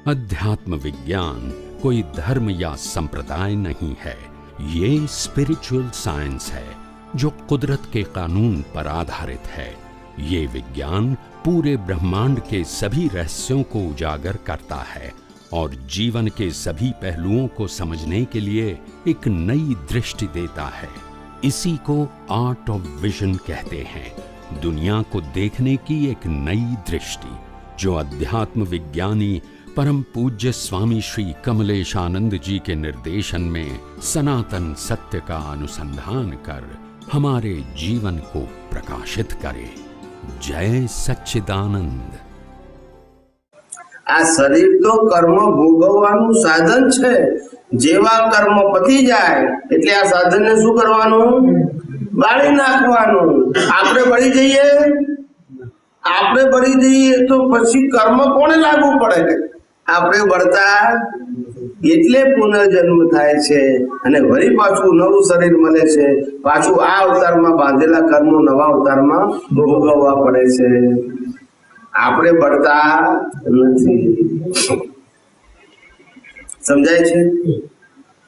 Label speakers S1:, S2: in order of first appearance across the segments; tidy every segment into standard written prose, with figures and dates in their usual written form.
S1: अध्यात्म विज्ञान कोई धर्म या संप्रदाय नहीं है, ये स्पिरिचुअल साइंस है जो कुदरत के कानून पर आधारित है। ये विज्ञान पूरे ब्रह्मांड के सभी रहस्यों को उजागर करता है और जीवन के सभी पहलुओं को समझने के लिए एक नई दृष्टि देता है। इसी को आर्ट ऑफ विजन कहते हैं, दुनिया को देखने की एक नई दृष्टि, जो अध्यात्म विज्ञानी परम पूज्य स्वामी श्री कमलेशानंद जी के निर्देशन में सनातन सत्य का अनुसंधान कर हमारे जीवन को प्रकाशित करे। जय सच्चिदानंद।
S2: आ शरीर तो कर्म भोगवવાનું साधन छे। जेवा कर्म पती जाए એટલે આ સાધનને શું કરવાનું? બાળી નાખવાનું। આપણે બળી જઈએ તો પછી કર્મ કોને લાગુ પડે? આપણે બળતા એટલે પુનર્જન્મ થાય છે અને વળી પાછું નવું શરીર મળે છે। પાછું આ અવતારમાં બાંધેલા કર્મ નવા અવતારમાં ભોગવવા પડે છે। આપણે બળતા નથી। સમજાય છે?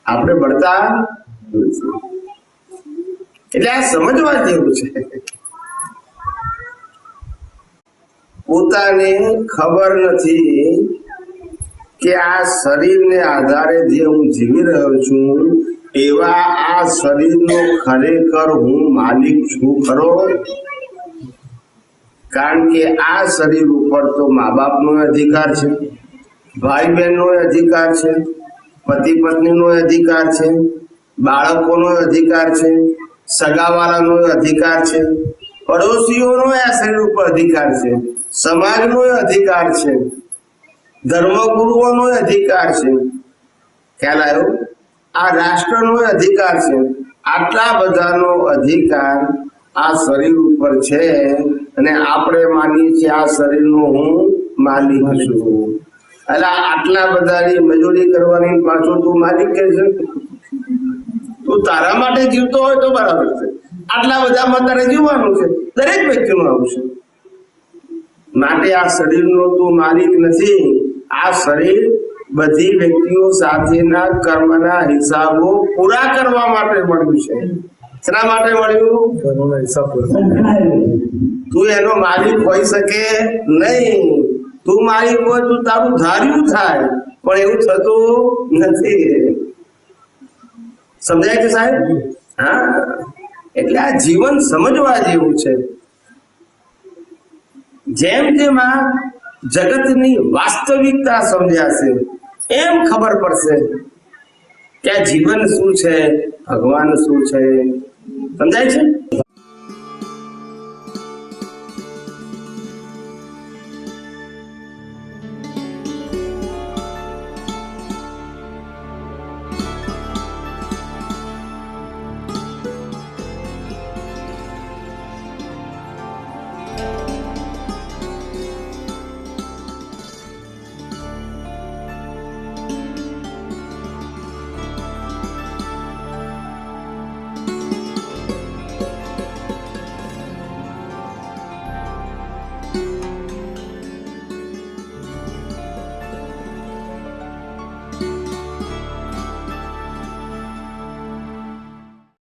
S2: આપણે બળતા નથી એટલે આ સમજવા જેવું છે। પોતાને ખબર નથી કે આ શરીરને આધારે જે હું જીવી રહ્યો છું એવા આ શરીરનો ખરેખર હું માલિક છું ખરો? કારણ કે આ શરીર ઉપર તો મા બાપનો અધિકાર છે, ભાઈ બહેનનો અધિકાર છે, પતિ પત્નીનો અધિકાર છે, બાળકોનો અધિકાર છે, સગાવાળાનો અધિકાર છે, પડોશીઓનો આ શરીર ઉપર અધિકાર છે, સમાજનો અધિકાર છે, ધર્મગુરુઓનો અધિકાર છે, ખ્યાલ આવ્યો? આ રાષ્ટ્રનો અધિકાર છે। આટલા બધાનો અધિકાર આ શરીર ઉપર છે અને આપણે માનીએ છીએ આ શરીરનો હું માલિક છું। એટલે આટલા બધાની મજૂરી કરવાની પાછો તું માલિક કે છે? તું તારા માટે જીવતો હોય તો બરાબર છે, આટલા બધામાં તારે જીવવાનું છે, દરેક વ્યક્તિનું આવું છે। માટે આ શરીરનો તું માલિક નથી। આ શરીર બધી વ્યક્તિઓ સાથેના કર્મના હિસાબો પૂરા કરવા માટે મળ્યું છે। શા માટે મળ્યું? તું એનો માલિક હોઈ શકે નહીં। તું માલિક હોય તો તારું ધાર્યું થાય, પણ એવું થતું નથી। સમજાય છે સાહેબ? હા, એટલે આ જીવન સમજવા જેવું છે। જેમ જેમ આ જગતની વાસ્તવિકતા સમજાશે એમ ખબર પડશે કે આ જીવન શું છે, ભગવાન શું છે। સમજાય છે?